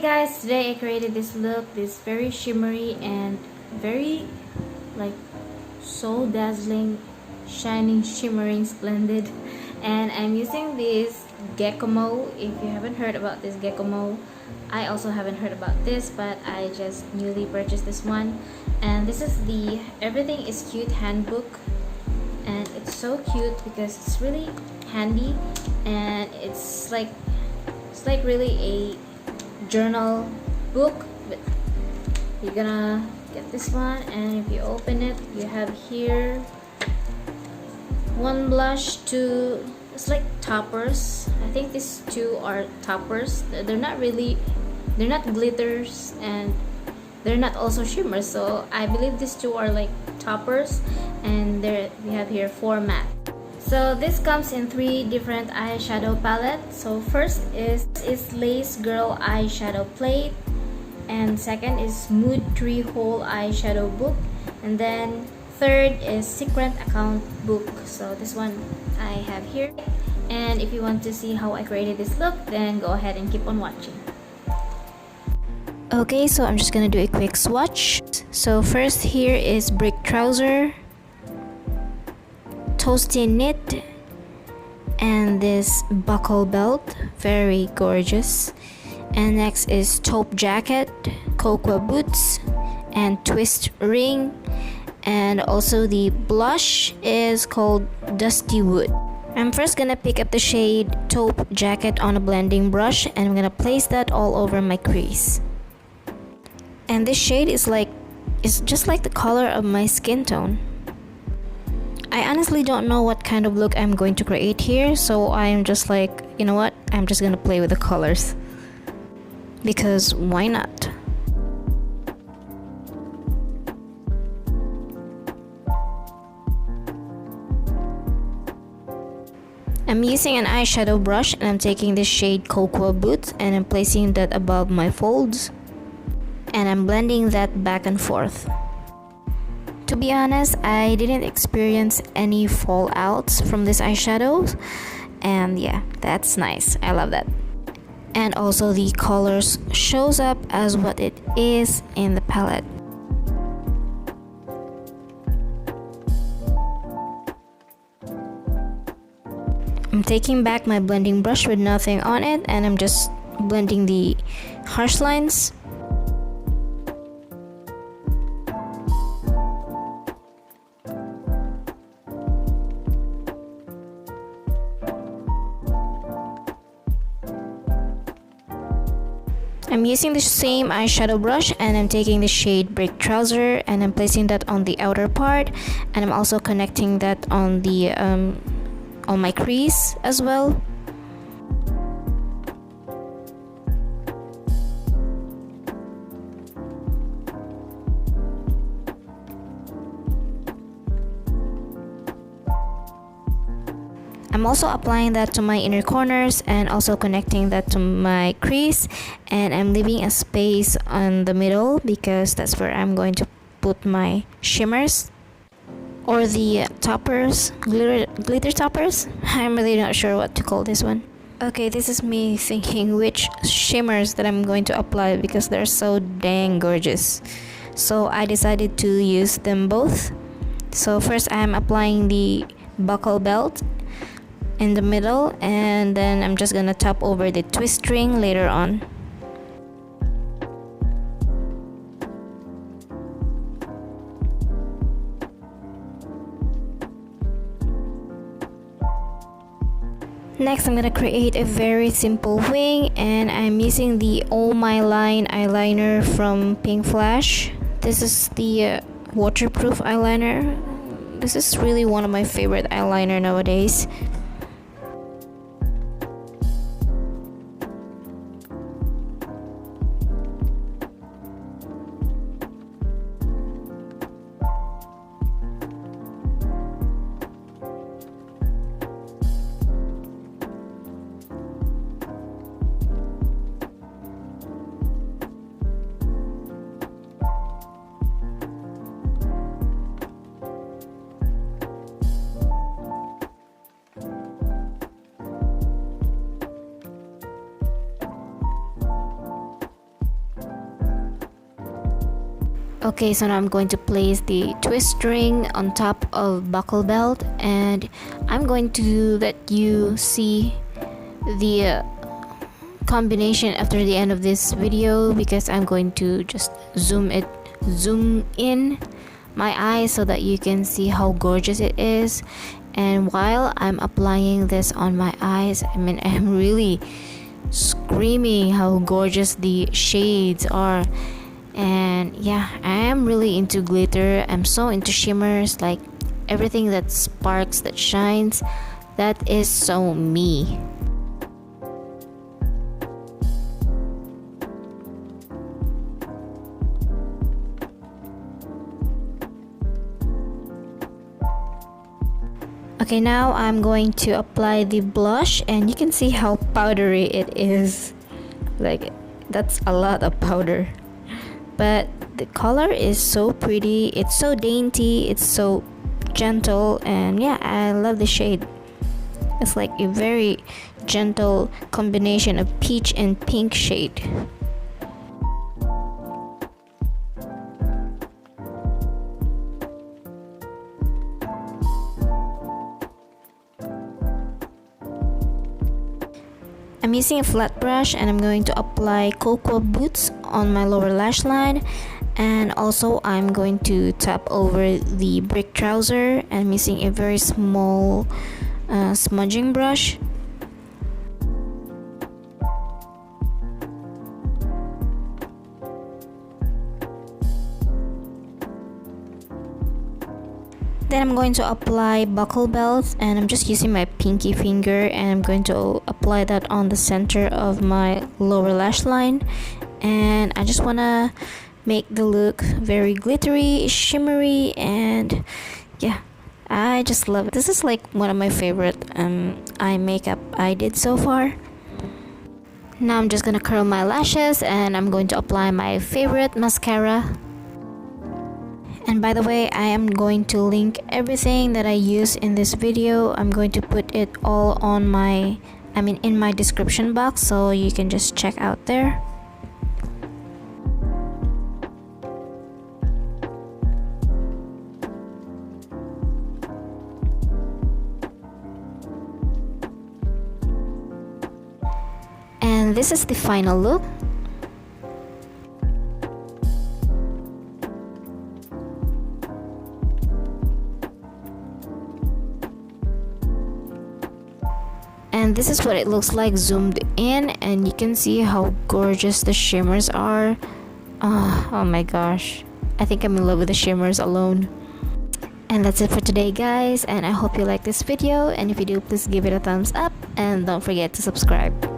guys, today I created this look, this very shimmery and very like so dazzling, shining, shimmering, splendid. And I'm using this Gecomo. If you haven't heard about this Gecomo, I also haven't heard about this, but I just newly purchased this one. And this is the Everything is Cute Handbook, and it's so cute because it's really handy, and it's like really a journal book. But you're gonna get this one, and if you open it, you have here one blush, two, it's like toppers. I think these two are toppers. They're not glitters, and they're not also shimmers, so I believe these two are like toppers. And there we have here 4 matte. So this comes in 3 different eyeshadow palettes. So first is Lace Girl Eyeshadow Plate, and second is Mood 3 Whole Eyeshadow Book, and then third is Secret Account Book. So this one I have here, and if you want to see how I created this look, then go ahead and keep on watching. Okay, so I'm just gonna do a quick swatch. So first here is Brick Trouser, Toasty Knit, and this buckle belt, very gorgeous. And next is Taupe Jacket, Cocoa Boots, and Twist Ring. And also the blush is called Dusty Wood. I'm first gonna pick up the shade Taupe Jacket on a blending brush, and I'm gonna place that all over my crease. And this shade is just like the color of my skin tone. I honestly don't know what kind of look I'm going to create here, so I'm just like, you know what, I'm just gonna play with the colors, because why not? I'm using an eyeshadow brush, and I'm taking this shade Cocoa Boots, and I'm placing that above my folds, and I'm blending that back and forth. To be honest, I didn't experience any fallouts from this eyeshadow, and yeah, that's nice. I love that. And also the colors shows up as what it is in the palette. I'm taking back my blending brush with nothing on it, and I'm just blending the harsh lines. I'm using the same eyeshadow brush, and I'm taking the shade Brick Trouser, and I'm placing that on the outer part, and I'm also connecting that on the on my crease as well. I'm also applying that to my inner corners and also connecting that to my crease, and I'm leaving a space on the middle because that's where I'm going to put my shimmers or the toppers, glitter toppers. I'm really not sure what to call this one. Okay, this is me thinking which shimmers that I'm going to apply because they're so dang gorgeous. So I decided to use them both. So first I'm applying the buckle belt in the middle, and then I'm just gonna top over the twist ring later on. Next, I'm gonna create a very simple wing, and I'm using the Oh My Line eyeliner from Pinkflash. This is the waterproof eyeliner. This is really one of my favorite eyeliner nowadays. Okay, so now I'm going to place the twist ring on top of buckle belt, and I'm going to let you see the combination after the end of this video, because I'm going to just zoom in my eyes so that you can see how gorgeous it is. And while I'm applying this on my eyes, I mean, I'm really screaming how gorgeous the shades are. And yeah, I am really into glitter. I'm so into shimmers, like everything that sparks, that shines. That is so me. Okay, now I'm going to apply the blush, and you can see how powdery it is. Like, that's a lot of powder. But the color is so pretty, it's so dainty, it's so gentle, and yeah, I love the shade. It's like a very gentle combination of peach and pink shade. I'm using a flat brush, and I'm going to apply Cocoa Boots on my lower lash line, and also I'm going to tap over the brick trouser, and I'm using a very small smudging brush. Then I'm going to apply buckle belts, and I'm just using my pinky finger, and I'm going to apply that on the center of my lower lash line. And I just want to make the look very glittery, shimmery, and yeah, I just love it. This is like one of my favorite eye makeup I did so far. Now I'm just gonna curl my lashes, and I'm going to apply my favorite mascara. And by the way, I am going to link everything that I use in this video. I'm going to put it all on in my description box, so you can just check out there. And this is the final look. And this is what it looks like zoomed in, and you can see how gorgeous the shimmers are. Oh my gosh, I think I'm in love with the shimmers alone. And that's it for today, guys, and I hope you like this video, and if you do, please give it a thumbs up and don't forget to subscribe.